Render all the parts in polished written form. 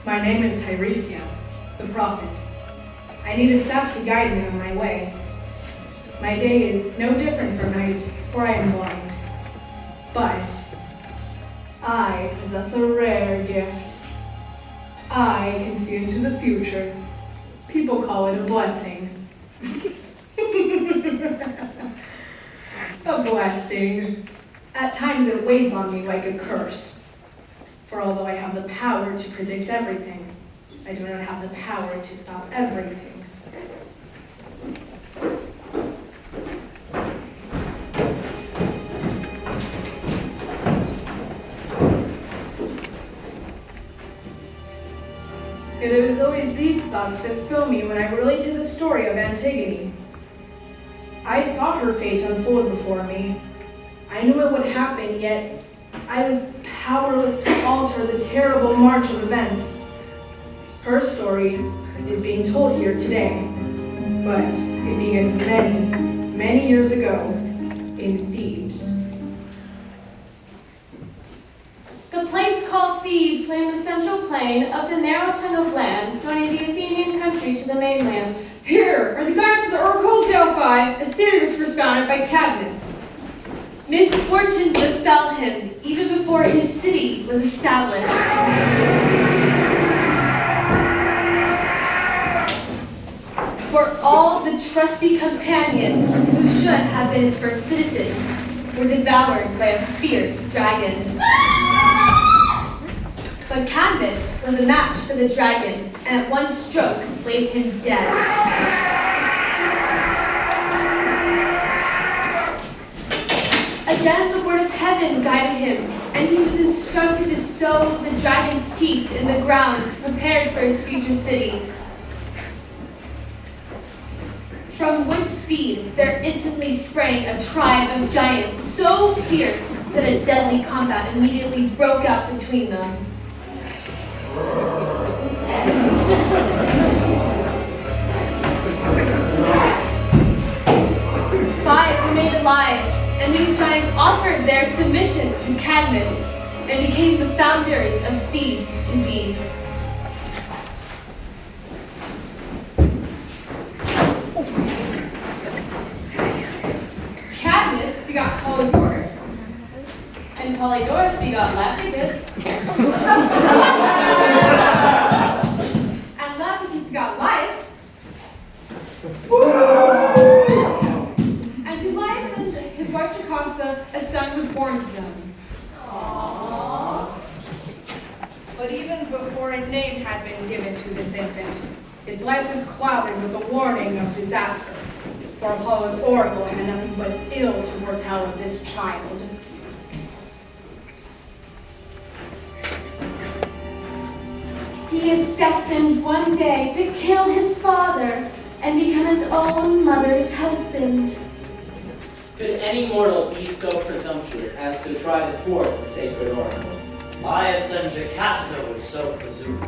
My name is Tiresias, the prophet. I need a staff to guide me on my way. My day is no different from night, for I am blind. But I possess a rare gift. I can see into the future. People call it a blessing. A blessing. At times it weighs on me like a curse. For although I have the power to predict everything, I do not have the power to stop everything. Yet it was always these thoughts that fill me when I relate to the story of Antigone. I saw her fate unfold before me. I knew it would happen, yet I was powerless to alter the terrible march of events. Her story is being told here today, but it begins many, many years ago in Thebes. The place called Thebes lay in the central plain of the narrow tongue of land joining the Athenian country to the mainland. Here are the guards of the Oracle of Delphi. A city was first founded by Cadmus. Misfortune befell him even before his city was established. For all the trusty companions who should have been his first citizens were devoured by a fierce dragon. But Cadmus was a match for the dragon, and at one stroke laid him dead. Again, the word of heaven guided him, and he was instructed to sow the dragon's teeth in the ground, prepared for his future city. From which seed there instantly sprang a tribe of giants so fierce that a deadly combat immediately broke out between them. Five remained alive, and these giants offered their submission to Cadmus and became the founders of Thebes to be. Cadmus begot Polydorus. And Polydorus begot Lapticus. And Lapticus begot Laius. And to Laius and his wife Jocasta, a son was born to them. Aww. But even before a name had been given to this infant, its life was clouded with the warning of disaster. For Apollo's oracle had nothing but ill to foretell of this child. He is destined one day to kill his father and become his own mother's husband. Could any mortal be so presumptuous as to try to thwart the sacred oracle? Laius and Jocasta would so presume.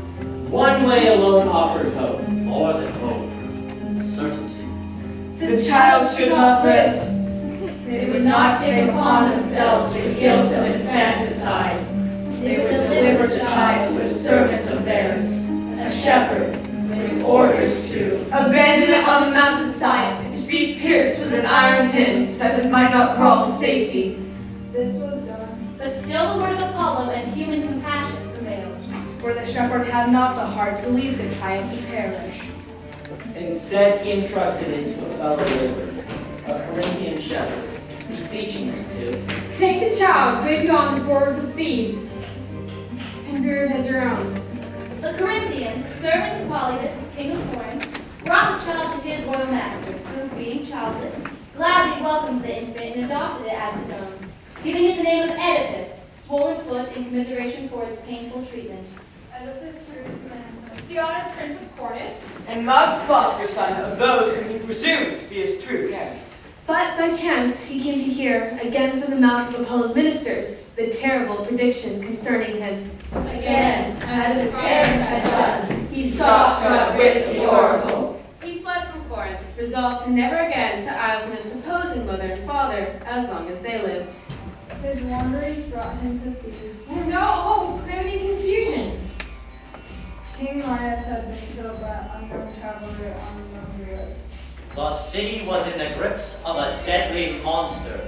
One way alone offered hope. More than hope, certainty. The child should not live. They would not take upon themselves the guilt of infanticide. They would deliver the child to a servant of theirs, a shepherd, with orders to Abandon it on the mountainside, its feet pierced with an iron pin so that it might not crawl to safety. This was done. But still the word of Apollo and human compassion prevailed. For the shepherd had not the heart to leave the child to perish. Instead, he entrusted it to a fellow laborer, a Corinthian shepherd, beseeching him to Take the child way beyond the borders of Thebes and rear it as your own. The Corinthian, servant of Polydus, king of Corinth, brought the child to his royal master, who, being childless, gladly welcomed the infant and adopted it as his own, giving it the name of Oedipus, swollen foot in commiseration for its painful treatment. Oedipus for his command, the honored prince of Corinth, and loved foster son of those whom he presumed to be his true parents. But by chance he came to hear, again from the mouth of Apollo's ministers, the terrible prediction concerning him. Again, as his parents had done, he sought to outwit the oracle. He fled from Corinth, resolved to never again set eyes on his supposed mother and father as long as they lived. His wanderings brought him to Thebes. Oh no, all was calamity and confusion. King Laius had been killed by an unknown traveler on the lonely road. The city was in the grips of a deadly monster.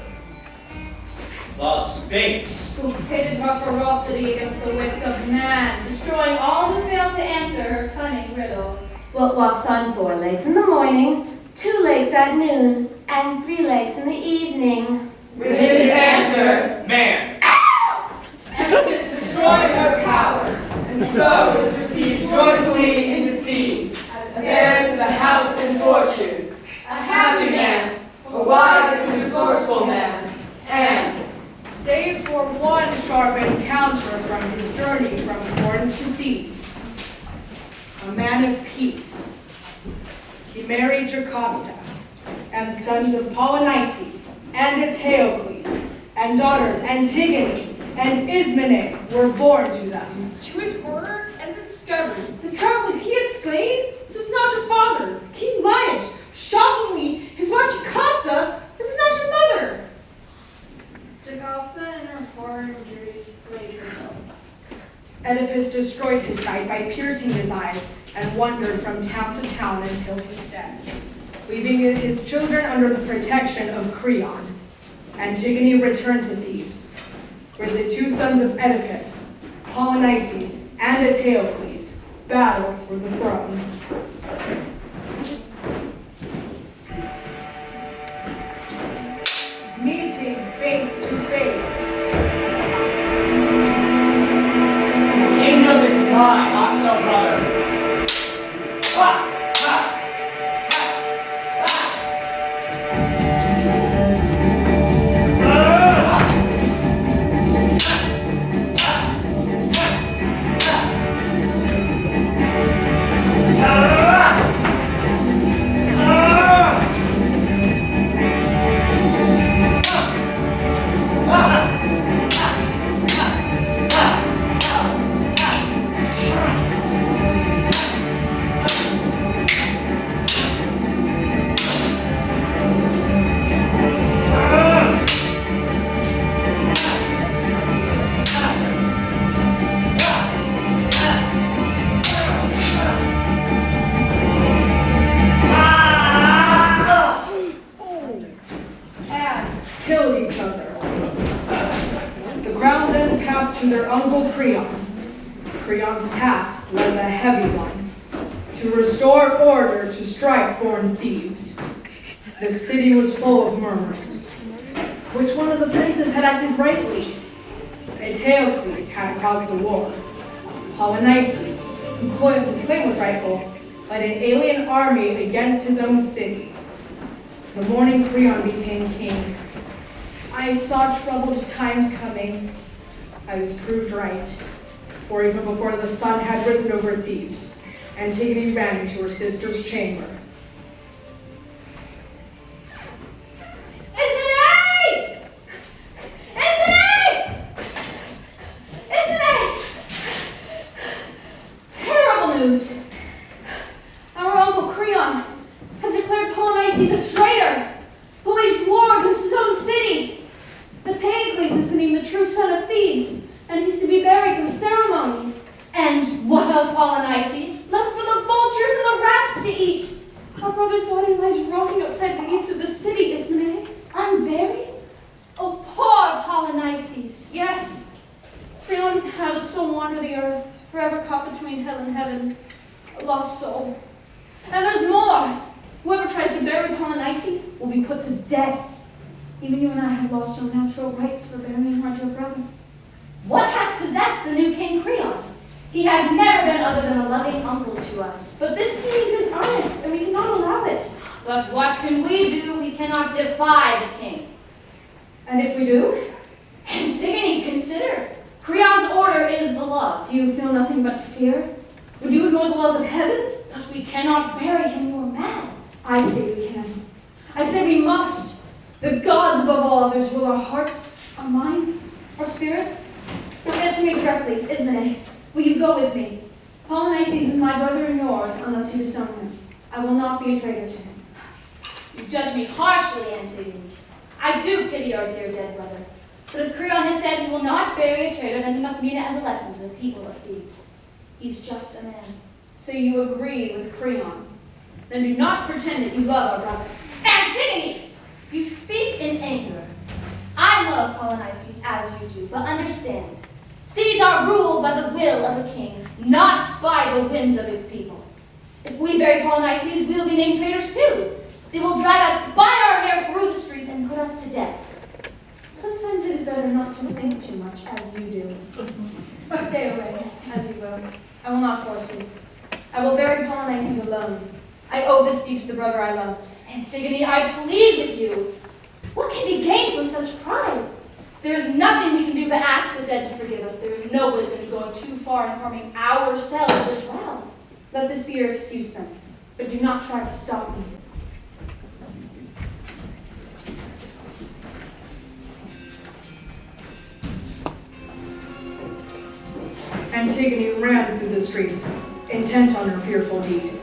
The Sphinx. Who pitted her ferocity against the wits of man. Destroying all who failed to answer her cunning riddle. What walks on 4 legs in the morning, 2 legs at noon, and 3 legs in the evening? With his answer, Man. Oedipus destroyed her power, and so was received joyfully into Thebes, as heir to the house and fortune. A happy man, a wise and resourceful man, and Save for one sharp encounter from his journey from Corinth to Thebes. A man of peace. He married Jocasta, and sons of Polynices, and Eteocles, and daughters Antigone and Ismene were born to them. To his horror, and discovered the traveler he had slain. This is not your father, King Laius. Shockingly, his wife Jocasta, this is not your mother. Jocasta, in her horror and grief, slayed herself. Oedipus destroyed his sight by piercing his eyes and wandered from town to town until his death, leaving his children under the protection of Creon. Antigone returned to Thebes, where the 2 sons of Oedipus, Polynices and Eteocles, battled for the throne. Meeting face to face. The kingdom is mine, not so, brother. Ha! Ha! Killed each other. The crown then passed to their uncle Creon. Creon's task was a heavy one, to restore order to strife-torn Thebes. The city was full of murmurs. Which one of the princes had acted rightly? Eteocles had caused the war. Polynices, whose claim was rightful, led an alien army against his own city. The morning Creon became king. I saw troubled times coming. I was proved right, for even before the sun had risen over Thebes, Antigone ran into her sister's chamber. Ismene! Ismene! Ismene! Terrible news. Our uncle Creon has declared Polynices a traitor who waged war against his own city. Antigone is being the true son of Thebes, and he's to be buried with ceremony. And what of Polynices? Left for the vultures and the rats to eat. Our brother's body lies rotting outside the gates of the city, Ismene. Unburied? Oh, poor Polynices. Yes, Creon would have his soul wander the earth, forever caught between hell and heaven. A lost soul. And there's more. Whoever tries to bury Polynices will be put to death. Even you and I have lost our natural rights for burying our dear brother. What has possessed the new King Creon? He has never been other than a loving uncle to us. But this king is in earnest, and we cannot allow it. But what can we do? We cannot defy the king. And if we do? Antigone, consider. Creon's order is the law. Do you feel nothing but fear? Would you ignore the laws of heaven? But we cannot bury him, you are mad. I say we can. I say we must. The gods above all others rule our hearts, our minds, our spirits. Now answer me directly, Ismene. Will you go with me? Polynices is my brother and yours, unless you disown him. I will not be a traitor to him. You judge me harshly, Antigone. I do pity our dear dead brother. But if Creon has said he will not bury a traitor, then he must mean it as a lesson to the people of Thebes. He's just a man. So you agree with Creon? Then do not pretend that you love our brother. Antigone! You speak in anger. I love Polynices as you do, but understand, cities are ruled by the will of a king, not by the whims of his people. If we bury Polynices, we will be named traitors too. They will drag us by our hair through the streets and put us to death. Sometimes it is better not to think too much, as you do. But stay away, as you will. I will not force you. I will bury Polynices alone. I owe this deed to the brother I loved. Antigone, I plead with you. What can be gained from such pride? There is nothing we can do but ask the dead to forgive us. There is no wisdom in going too far in harming ourselves as well. Let this be your excuse then, but do not try to stop me. Antigone ran through the streets, intent on her fearful deed.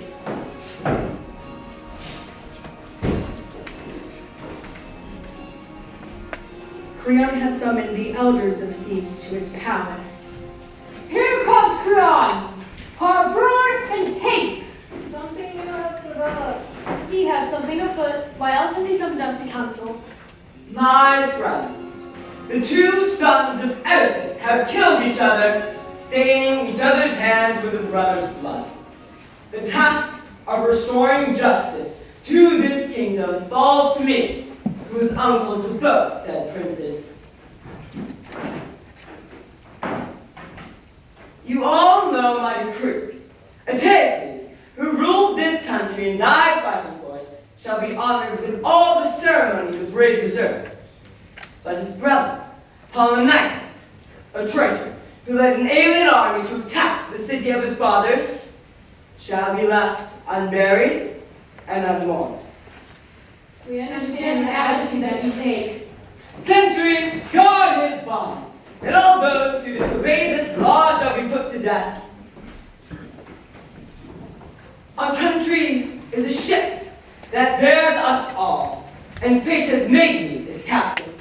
Creon had summoned the elders of Thebes to his palace. Here comes Creon! Harbor in haste! Something new has developed. He has something afoot. Why else has he summoned us to council? My friends, the two sons of Oedipus have killed each other, staining each other's hands with a brother's blood. The task of restoring justice to this kingdom falls to me, who is uncle to both dead princes. You all know my decree. Antigone, who ruled this country and died fighting for it, shall be honored with all the ceremony his rank deserves. But his brother, Polynices, a traitor who led an alien army to attack the city of his fathers, shall be left unburied and unmourned. We understand the attitude that you take. Sentry, guard his body, and all those who disobey this law shall be put to death. Our country is a ship that bears us all, and fate has made me its captain.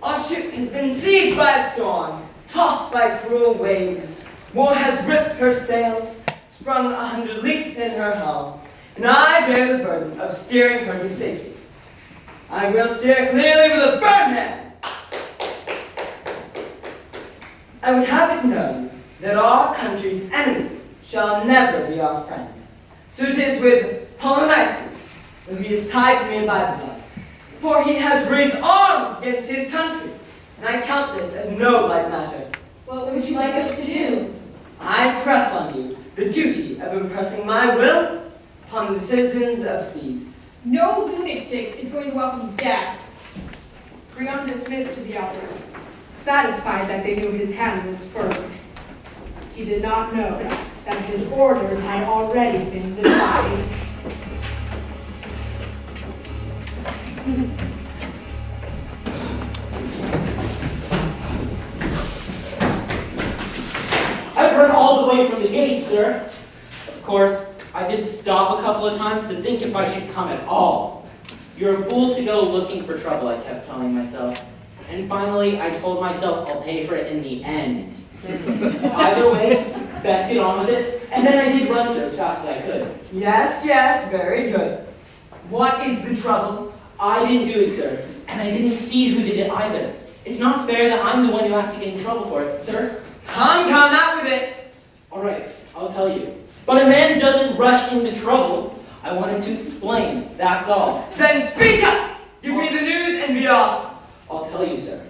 Our ship has been seized by a storm, tossed by cruel waves. War has ripped her sails, sprung 100 leaks in her hull, and I bear the burden of steering her to safety. I will steer clearly with a firm hand. I would have it known that our country's enemy shall never be our friend. So it is with Polynices, who he is tied to me by blood. For he has raised arms against his country, and I count this as no light matter. What would you like us to do? I press on you the duty of impressing my will upon the citizens of Thebes. No lunatic is going to welcome death. Creon dismissed the elders, satisfied that they knew his hand was firm. He did not know that his orders had already been defied. I've run all the way from the gate, sir. Of course, I did stop a couple of times to think if I should come at all. You're a fool to go looking for trouble, I kept telling myself. And finally, I told myself I'll pay for it in the end. Either way, best get on with it. And then I did run, sir, as fast as I could. Yes, very good. What is the trouble? I didn't do it, sir. And I didn't see who did it either. It's not fair that I'm the one who has to get in trouble for it, sir. Come, out with it. All right, I'll tell you. But a man doesn't rush into trouble. I wanted to explain, that's all. Then speak up! Give me the news and be off. I'll tell you, sir.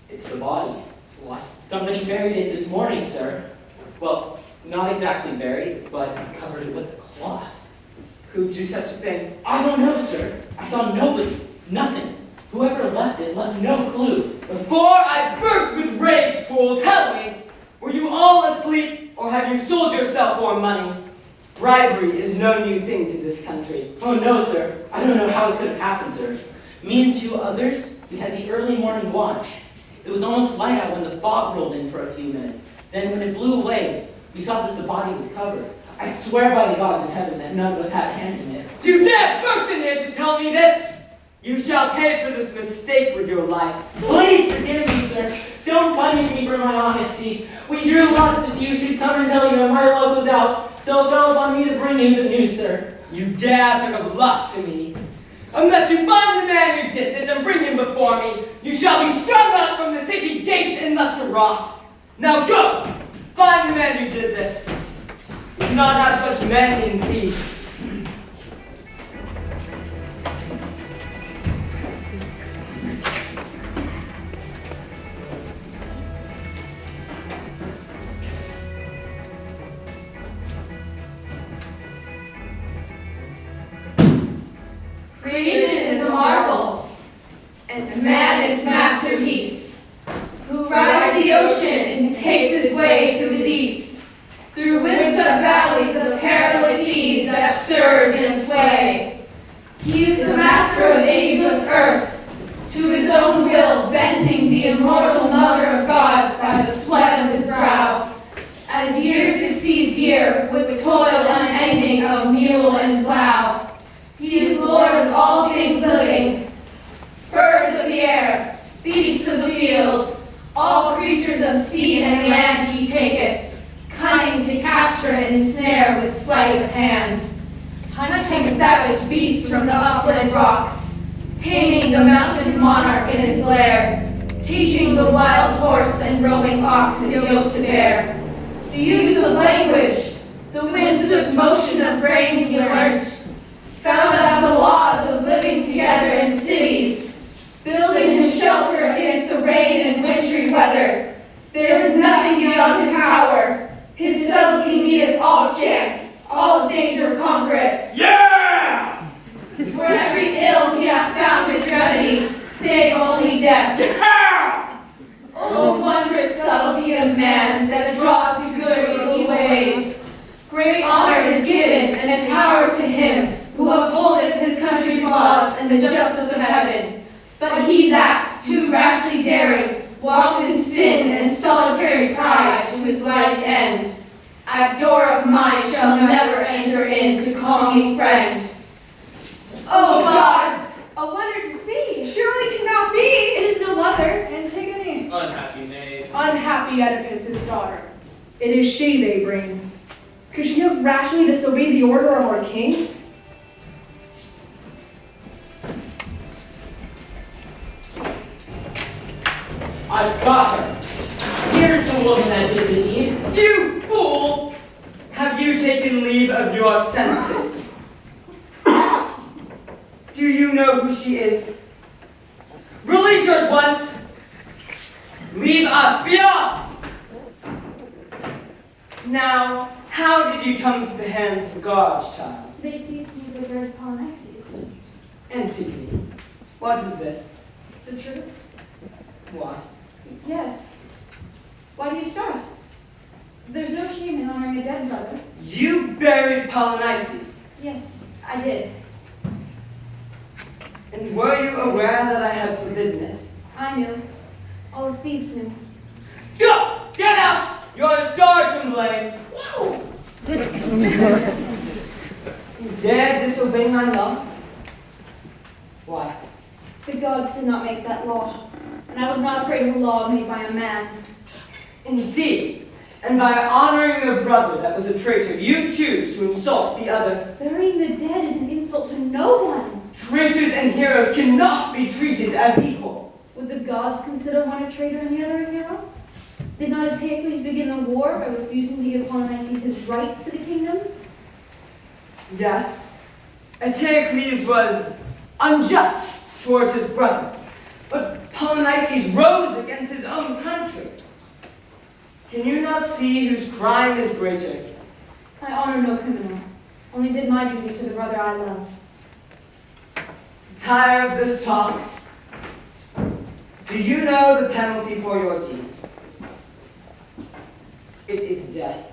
It's the body. What? Somebody buried it this morning, sir. Well, not exactly buried, but covered it with a cloth. Who'd do such a thing? I don't know, sir. I saw nobody. Nothing. Whoever left it left no clue. Before I burst with rage, fool, tell me, were you all asleep, or have you sold yourself for money? Bribery is no new thing to this country. Oh, no, sir. I don't know how it could have happened, sir. Me and two others, we had the early morning watch. It was almost light out when the fog rolled in for a few minutes. Then when it blew away, we saw that the body was covered. I swear by the gods in heaven that none of us had a hand in it. Do you dare burst in here to tell me this? You shall pay for this mistake with your life. Please forgive me, sir. Don't punish me for my honesty. We drew lots to see who should come and tell you, and my luck was out, so it fell upon me to bring you the news, sir. You dare talk of luck to me. Unless you find the man who did this and bring him before me, you shall be strung out from the city gates and left to rot. Now go! Find the man who did this. We do not have such men in peace. Creation is a marvel, and man is masterpiece, who rides the ocean and takes his way through the deeps, through windswept valleys of perilous seas that surge and sway. He is the master of ageless earth, to his own will bending the immortal mother of gods by the sweat of his brow, as year succeeds year with toil unending of mule and plow. He is Lord of all things living, birds of the air, beasts of the fields, all creatures of sea and land he taketh, cunning to capture and ensnare with sleight of hand, hunting savage beasts from the upland rocks, taming the mountain monarch in his lair, teaching the wild horse and roaming ox his yoke to bear. The use of language, the wind-swift motion of brain he learnt, found out the laws of living together in cities, building his shelter against the rain and wintry weather. There is nothing beyond his power. His subtlety meeteth all chance, all danger conquereth. Yeah! For every ill he hath found its remedy, save only death. Yeah! O wondrous subtlety of man that draws to good evil ways. Great honor is given and power to him who upholdeth his country's laws and the justice of heaven. But he that, too rashly daring, walks in sin and solitary pride to his life's end, at door of mine shall never enter in to call me friend. O gods! A wonder to see. Surely cannot be. It is no other. Antigone. Unhappy maid. Unhappy Oedipus' daughter. It is she they bring. Could she have rashly disobeyed the order of our king? I've got her. Here's the woman that did the deed. You fool! Have you taken leave of your senses? Do you know who she is? Release her at once! Leave us! Be off! Now, how did you come to the hands of the gods, child? They seized me as a bird Polynices. Antigone, what is this? The truth? What? Yes. Why do you start? There's no shame in honoring a dead brother. You buried Polynices. Yes, I did. And were you aware that I had forbidden it? I knew. All of Thebes knew. Go! Get out! You're discharged from blame. You dare disobey my law? Why? The gods did not make that law, and I was not afraid of a law made by a man. Indeed, and by honoring a brother that was a traitor, you choose to insult the other. Burying the dead is an insult to no one. Traitors and heroes cannot be treated as equal. Would the gods consider one a traitor and the other a hero? Did not Antigone begin the war by refusing to give Polynices his right to the kingdom? Yes, Antigone was unjust towards his brother, but Polynices rose against his own country. Can you not see whose crime is greater? I honor no criminal, only did my duty to the brother I love. Tired of this talk? Do you know the penalty for your deed? It is death.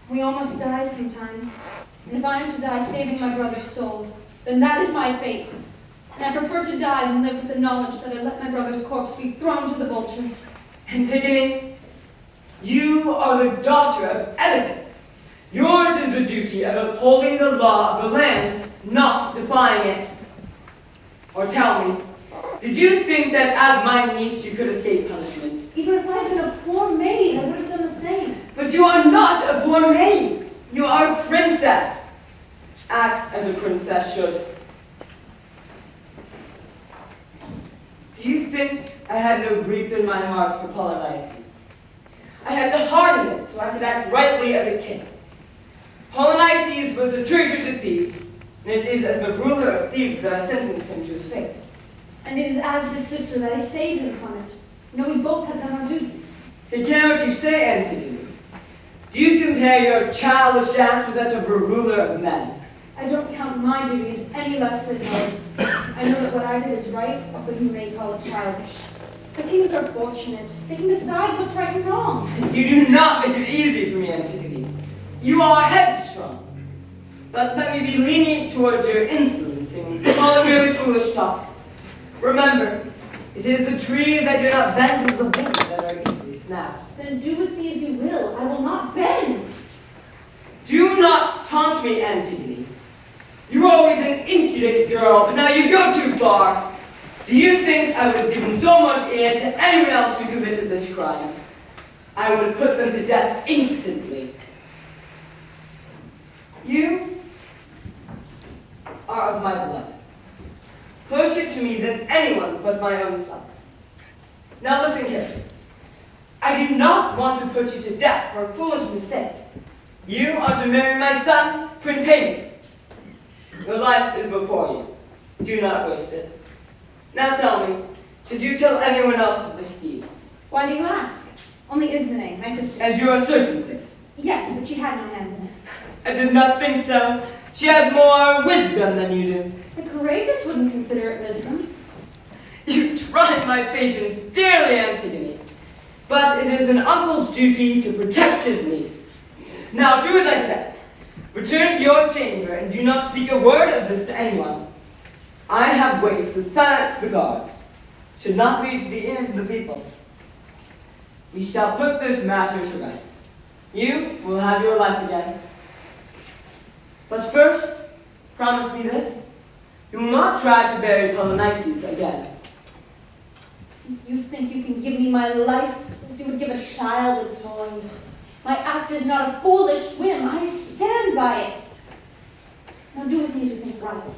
We all must die sometime, and if I am to die saving my brother's soul, then that is my fate. And I prefer to die than live with the knowledge that I let my brother's corpse be thrown to the vultures. Antigone, you are the daughter of Oedipus. Yours is the duty of upholding the law of the land, not defying it. Or tell me, did you think that as my niece you could escape punishment? Even if I had been a poor maid, I would have done the same. But you are not a poor maid. You are a princess. Act as a princess should. Do you think I had no grief in my heart for Polynices? I had to harden it so I could act rightly as a king. Polynices was a traitor to Thebes, and it is as the ruler of Thebes that I sentenced him to his fate. And it is as his sister that I saved him from it. You know, we both have done our duties. I care what you say, Antigone. Do you compare your childish act with that of a ruler of men? I don't count my duties any less than yours. I know that what I did is right, or what you may call childish. The kings are fortunate. They can decide what's right and wrong. You do not make it easy for me, Antigone. You are headstrong. But let me be lenient towards your insolence and call it merely foolish talk. Remember, it is the trees that do not bend with the wind that are easily snapped. Then do with me as you will. I will not bend. Do not taunt me, Antigone. You were always an impudent girl, but now you go too far. Do you think I would have given so much aid to anyone else who committed this crime? I would have put them to death instantly. You are of my blood, closer to me than anyone but my own son. Now listen carefully. I do not want to put you to death for a foolish mistake. You are to marry my son, Prince Haman. Your life is before you. Do not waste it. Now tell me, did you tell anyone else of this deed? Why do you ask? Only Ismene, my sister. And you are certain of this? Yes, but she had no hand in it. I did not think so. She has more wisdom than you do. The courageous wouldn't consider it wisdom. You tried my patience dearly, Antigone. But it is an uncle's duty to protect his niece. Now do as I said. Return to your chamber and do not speak a word of this to anyone. I have ways to silence the guards. Should not reach the ears of the people. We shall put this matter to rest. You will have your life again. But first, promise me this. You will not try to bury Polynices again. You think you can give me my life as you would give a child a toy. My act is not a foolish whim. I stand by it. Now do with me as you think right.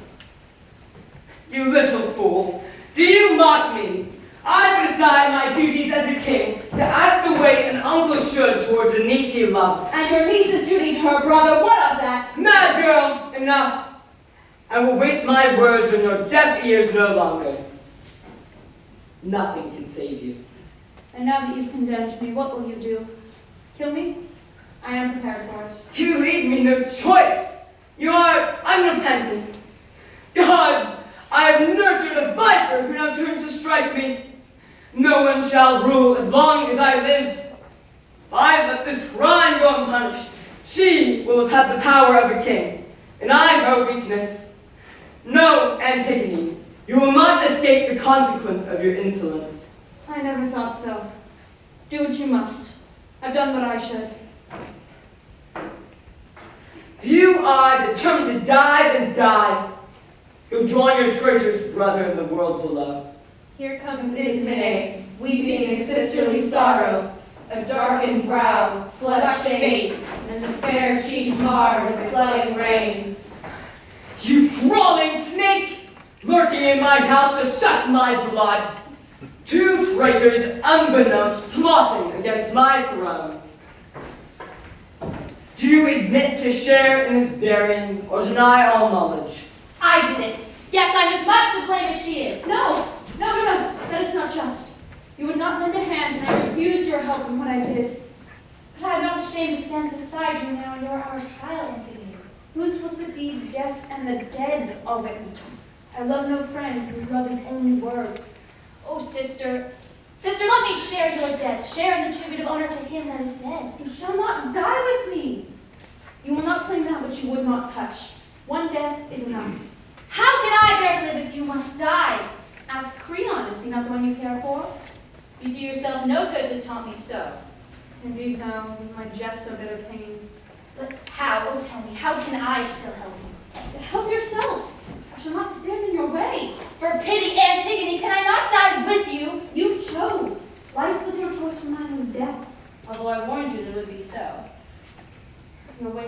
You little fool. Do you mock me? I put aside my duties as a king to act the way an uncle should towards a niece he loves. And your niece's duty to her brother, what of that? Mad girl, enough. I will waste my words on your deaf ears no longer. Nothing can save you. And now that you've condemned me, what will you do? Kill me? I am prepared for it. You leave me no choice. You are unrepentant. Gods, I have nurtured a viper who now turns to strike me. No one shall rule as long as I live. If I let this crime go unpunished, she will have had the power of a king, and I her weakness. No, Antigone, you will not escape the consequence of your insolence. I never thought so. Do what you must. I've done what I should. If you are determined to die, then die. You'll join your traitor's brother in the world below. Here comes Ismene, weeping in sisterly sorrow, a darkened brow, flushed face, and the fair cheek marred with flooding rain. You crawling snake, lurking in my house to suck my blood. Two traitors, unbeknownst, plotting against my throne. Do you admit to share in this burying, or deny all knowledge? I did it. Yes, I'm as much to blame as she is. No! No, no, no! That is not just. You would not lend a hand, and I refused your help in what I did. But I'm not ashamed to stand beside you now in your hour of trial, Antigone. Whose was the deed death and the dead are witness? I love no friend whose love is only words. Oh, sister. Sister, let me share your death. Share in the tribute of honor to him that is dead. You shall not die with me. You will not claim that which you would not touch. One death is enough. How can I bear to live if you must die? Ask Creon, is he not the one you care for? You do yourself no good to taunt me so. Indeed, no, my jests are bitter pains. But how? Oh, tell me, how can I still help you? Help yourself. I shall not stand in your way. For pity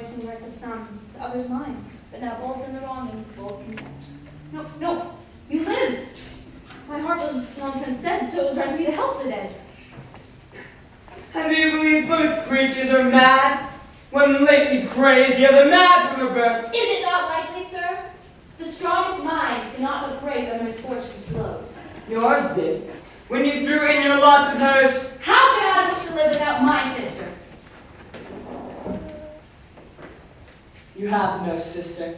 rejoicing like the sun, to others mine. But now both in the wrong and full of contempt. No, no, you live. My heart was long since dead, so it was right for me to help the dead. And do you believe both creatures are mad? One lately crazy, other mad from her birth. Is it not likely, sir? The strongest mind cannot but break under misfortune's blows. Yours did, when you threw in your lot with hers. How can I wish to live without my sister? You have no sister.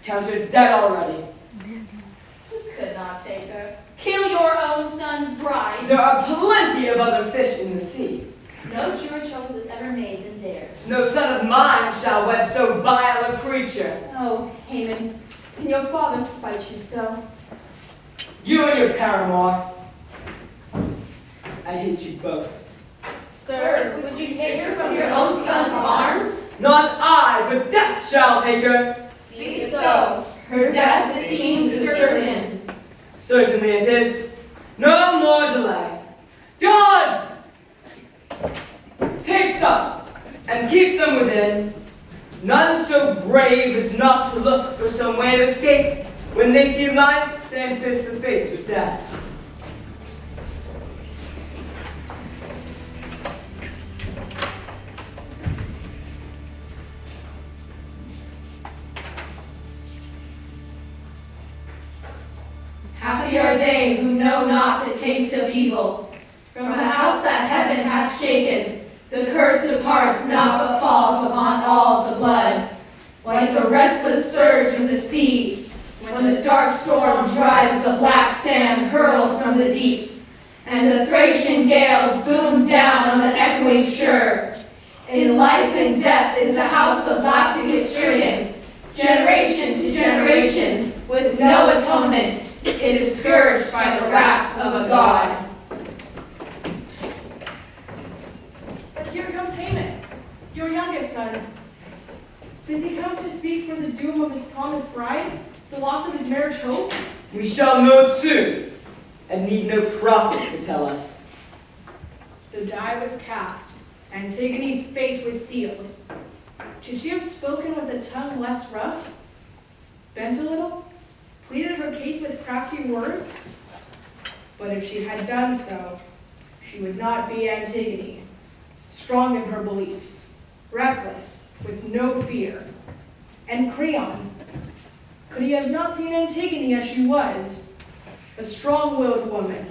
Count her dead already. You could not take her. Kill your own son's bride. There are plenty of other fish in the sea. No truer choice was ever made than theirs. No son of mine shall wed so vile a creature. Oh, Haman, can your father spite you so? You and your paramour. I hate you both. Sir, would you take her from your own son's arms? Not I, but death shall take her. Be it so. Her death, it seems, is certain. Certainly it is. No more delay. Gods! Take them, and keep them within. None so brave as not to look for some way of escape when they see life stand face to face with death. Happy are they who know not the taste of evil. From the house that heaven hath shaken, the curse departs not but falls upon all the blood. Like the restless surge of the sea, when the dark storm drives the black sand hurled from the deeps, and the Thracian gales boom down on the echoing shore. In life and death is the house of Lacticus stricken, generation to generation, with no atonement. It is scourged by the wrath of a god. But here comes Haman, your youngest son. Does he come to speak for the doom of his promised bride? The loss of his marriage hopes? We shall know it soon, and need no prophet to tell us. The die was cast. Antigone's fate was sealed. Should she have spoken with a tongue less rough? Bent a little? Pleaded her case with crafty words? But if she had done so, she would not be Antigone, strong in her beliefs, reckless, with no fear. And Creon, could he have not seen Antigone as she was, a strong-willed woman,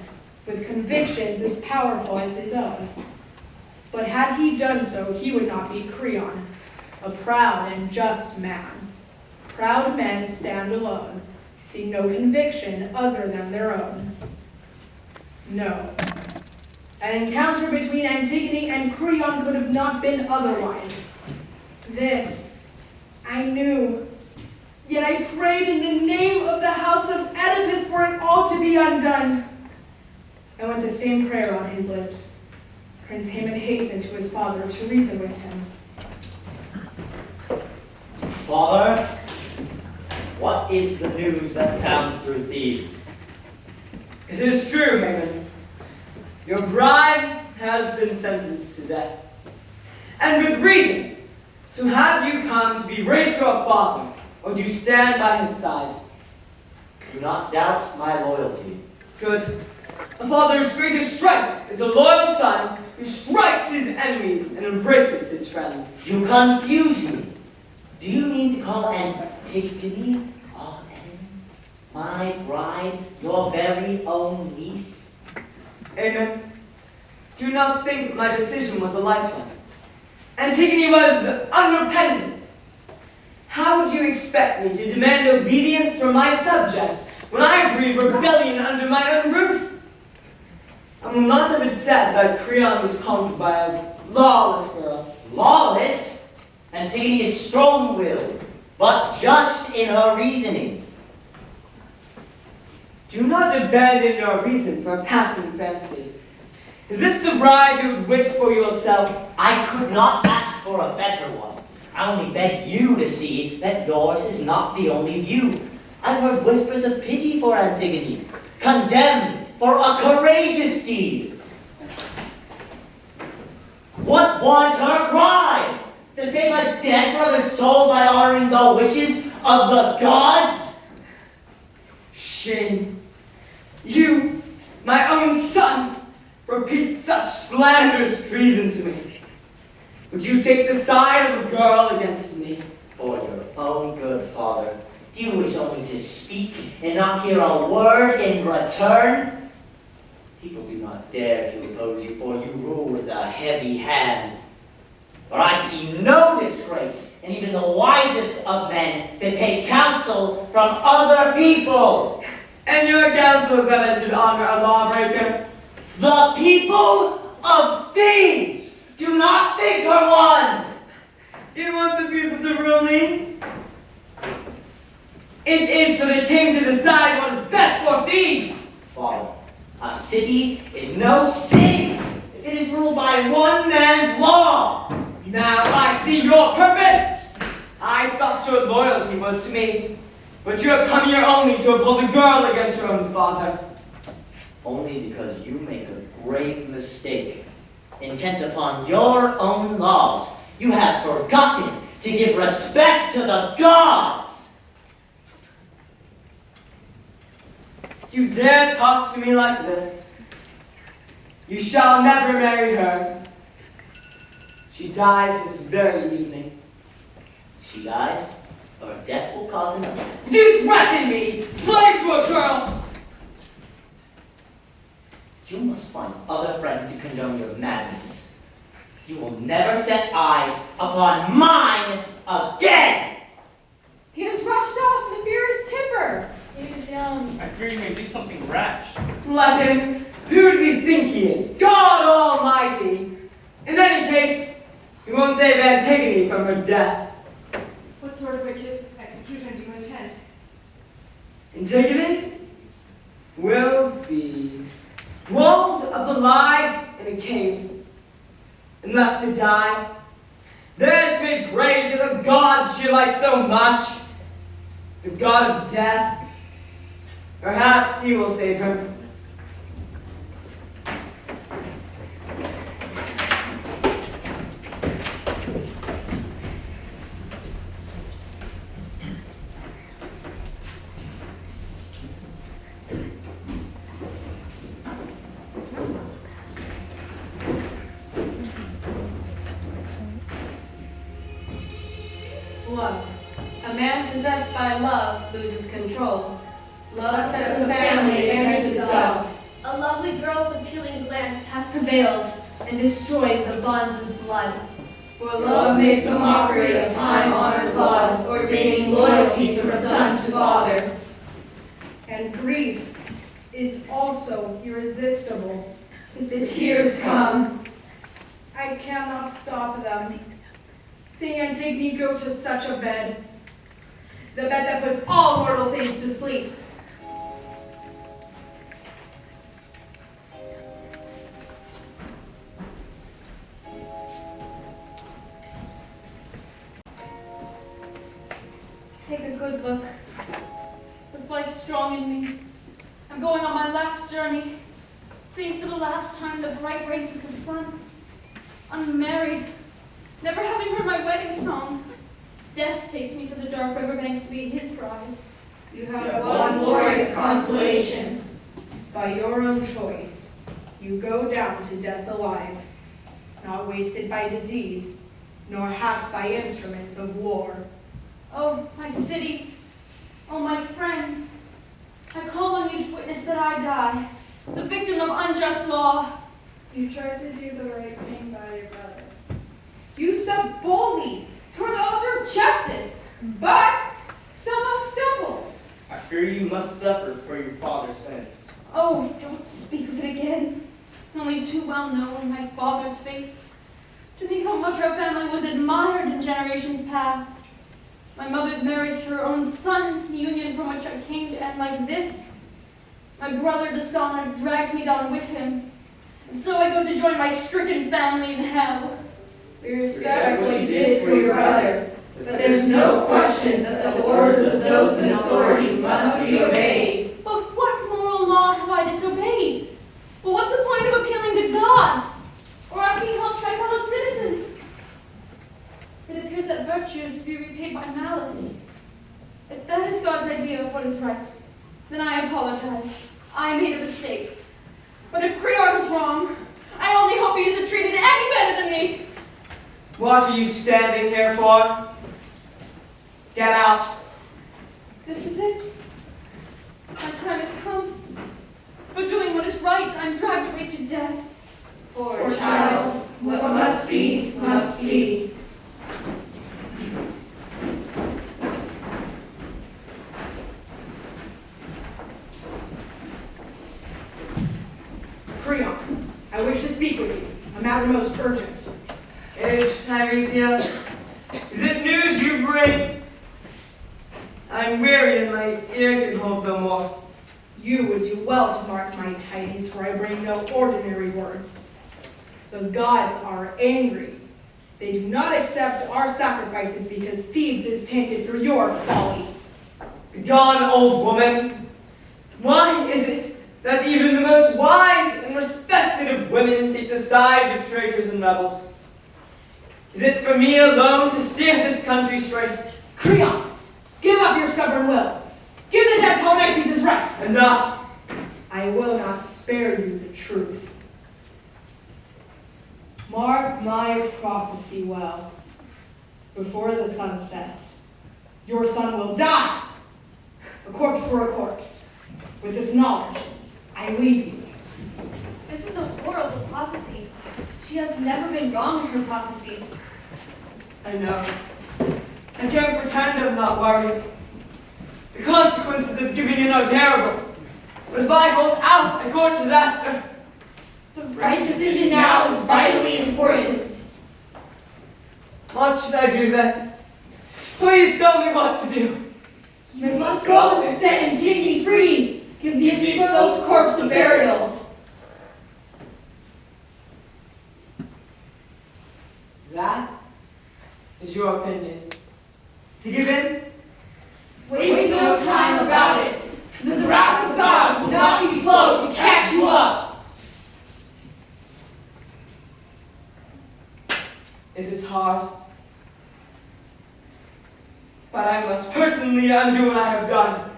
with convictions as powerful as his own? But had he done so, he would not be Creon, a proud and just man. Proud men stand alone, see no conviction other than their own. No. An encounter between Antigone and Creon could have not been otherwise. This I knew, yet I prayed in the name of the house of Oedipus for it all to be undone. And with the same prayer on his lips, Prince Haman hastened to his father to reason with him. Father, what is the news that sounds through Thebes? It is true, Haman. Your bride has been sentenced to death. And with reason. So have you come to berate your father, or do you stand by his side? Do not doubt my loyalty. Good. A father's greatest strength is a loyal son who strikes his enemies and embraces his friends. You confuse me. Do you mean to call Antigone our enemy? My bride, your very own niece? Amen. Do not think my decision was a light one. Antigone was unrepentant. How would you expect me to demand obedience from my subjects when I breed rebellion under my own roof? I will not have it said that Creon was conquered by a lawless girl. Lawless? Antigone is strong-willed, but just in her reasoning. Do not abandon your reason for a passing fancy. Is this the bride you would wish for yourself? I could not ask for a better one. I only beg you to see that yours is not the only view. I've heard whispers of pity for Antigone, condemned for a courageous deed. What was her crime? To save a dead brother's soul by honoring the wishes of the gods? Shame. You, my own son, repeat such slanderous treason to me. Would you take the side of a girl against me? For your own good, Father. Do you wish only to speak and not hear a word in return? People do not dare to oppose you, for you rule with a heavy hand. But I see no disgrace in even the wisest of men to take counsel from other people. And your counsel is that I should honor a lawbreaker? The people of Thebes do not think her one. You want the people to rule me? It is for the king to decide what is best for Thebes. Father, a city is no city. It is ruled by one man's law. Now I see your purpose. I thought your loyalty was to me, but you have come here only to oppose a girl against your own father. Only because you make a grave mistake. Intent upon your own laws, you have forgotten to give respect to the gods. You dare talk to me like this? You shall never marry her. She dies this very evening. She dies, or death will cause another. You threaten me, slave to a girl! You must find other friends to condone your madness. You will never set eyes upon mine again! He has rushed off in a furious temper. He is young. I fear you may do something rash. Let him. Who does he think he is? God Almighty! In any case, he won't save Antigone from her death. What sort of execution do you intend? Antigone will be rolled up alive in a cave and left to die. There she may pray to the god she likes so much, the god of death. Perhaps he will save her. Love. A man possessed by love loses control. Love sets the family against itself. A lovely girl's appealing glance has prevailed and destroyed the bonds of blood. For love makes a mockery of time-honored laws, ordaining loyalty from son to father. And grief is also irresistible. The tears come. I cannot stop them. Seeing Antigone go to such a bed, the bed that puts all mortal things to sleep. Take a good look. With life strong in me, I'm going on my last journey, seeing for the last time the bright rays of the sun. Unmarried, never having heard my wedding song. Death takes me to the dark river banks to be his bride. You have one glorious consolation. By your own choice, you go down to death alive, not wasted by disease, nor hacked by instruments of war. Oh, my city, oh, my friends, I call on you to witness that I die, the victim of unjust law. You tried to do the right thing by your brother. You stepped boldly toward the altar of justice, but somehow stumbled. I fear you must suffer for your father's sins. Oh, don't speak of it again. It's only too well known, my father's fate. To think how much our family was admired in generations past. My mother's marriage to her own son, the union from which I came to end like this. My brother, dishonored, drags me down with him. And so I go to join my stricken family in hell. We respect what you did for your brother, but there's no question that the orders of those in authority must be obeyed. But what moral law have I disobeyed? Well, what's the point of appealing to God? Or asking help to my fellow citizens? idea of what is right, then I apologize. I made a mistake. But if Creon is wrong, I only hope he isn't treated any better than me. What are you standing here for? Get out. This is it. My time has come. For doing what is right, I'm dragged away to death. Poor child, what must be, must be. Creon, I wish to speak with you. A matter most urgent. Age, Tiresias, is it news you bring? I'm weary and my ear can hold no more. You would do well to mark my tidings, for I bring no ordinary words. The gods are angry. They do not accept our sacrifices because Thebes is tainted through your folly. Begone, old woman. Why is it that even the most wise and respected of women take the side of traitors and rebels? Is it for me alone to steer this country straight? Creon, give up your stubborn will. Give the dead Polonices his right. Enough. I will not spare you the truth. Mark my prophecy well. Before the sun sets, your son will die. A corpse for a corpse. With this knowledge, I leave you. This is a horrible prophecy. She has never been wrong in her prophecies. I know. I can't pretend I'm not worried. The consequences of giving in are terrible. But if I hold out, I court disaster. The right decision now is vitally important. What should I do then? Please tell me what to do. You must go and set Antigone free. Give the exposed corpse a burial. That is your opinion. To give in? Waste no time about it. The wrath of God will not be slow to catch you up. It is hard. But I must personally undo what I have done.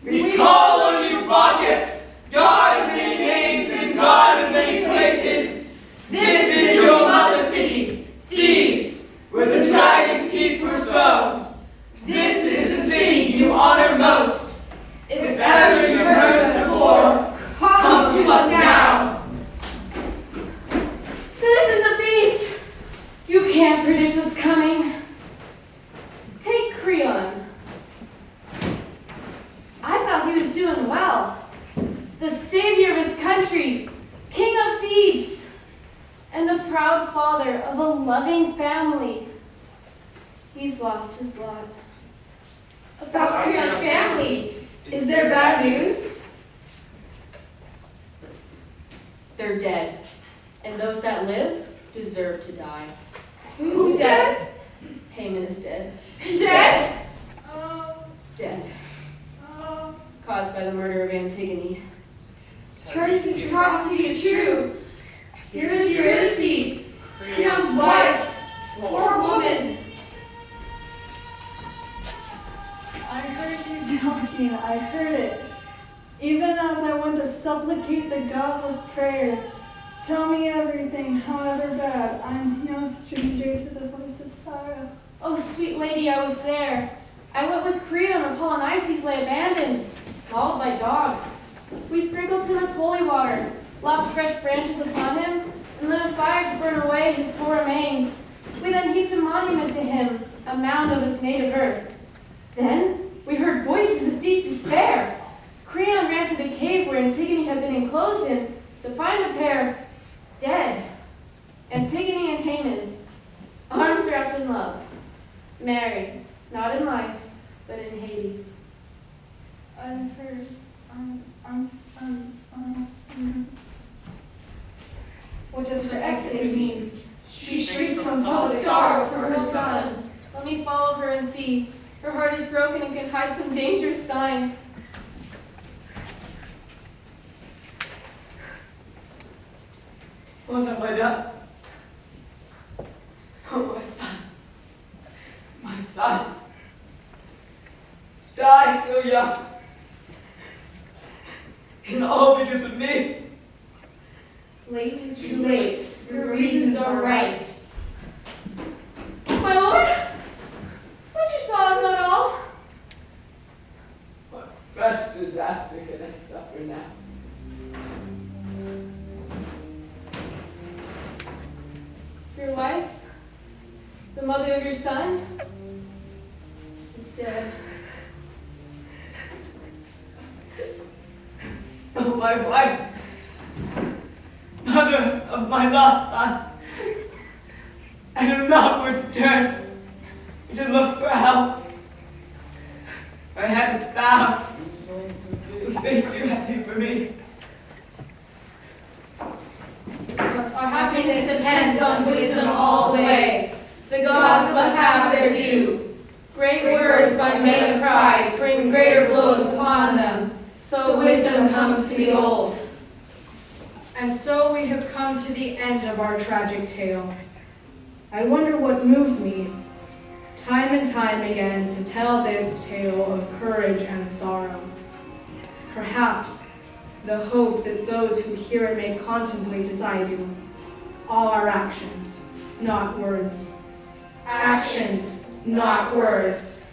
We call on you, Bacchus, God of many names and God of many places. This is your mother city, Thebes, where the dragon's teeth were sown. This is the city you honor most. If ever you heard us before, come to us now. Citizens of Thebes, you can't predict what's coming. Take Creon. I thought he was doing well. The savior of his country, king of Thebes, and the proud father of a loving family. He's lost his lot. About Creon's family, is there bad news? They're dead, and those that live deserve to die. Who's dead? Haman is dead. Dead? Dead. Caused by the murder of Antigone. Turnus' prophecy is true. Here is Eurydice, Creon's wife. Poor woman. I heard you talking, I heard it. Even as I went to supplicate the gods with prayers, tell me everything, however bad. I'm no stranger to the voice of sorrow. Oh, sweet lady, I was there. I went with Creon and Polonices lay abandoned, mauled by dogs. We sprinkled him with holy water, lopped fresh branches upon him, and lit a fire to burn away his poor remains. We then heaped a monument to him, a mound of his native earth. Then we heard voices of deep despair. Creon ran to the cave where Antigone had been enclosed in to find a pair dead. Antigone and Haman, arms wrapped in love, married, not in life, but in Hades. I heard, What does her exit mean? She shrieks from public sorrow for her son. Let me follow her and see. Her heart is broken and can hide some dangerous sign. What have I done? Oh, my son. My son. die so young. And all because of me. Late and too late. Your reasons are right. My lord, what you saw is not all. What fresh disaster can I suffer now? Your wife, the mother of your son, is dead. Oh, my wife, mother of my lost son. I know not where to turn, to look for help. My head is bowed. The fate you have for me. Our happiness depends on wisdom all the way. The gods must have their due. Great words by men of pride bring greater blows upon them. So wisdom comes to the old. And so we have come to the end of our tragic tale. I wonder what moves me, time and time again, to tell this tale of courage and sorrow. Perhaps the hope that those who hear it may contemplate as I do. All our actions, not words. Actions, not words.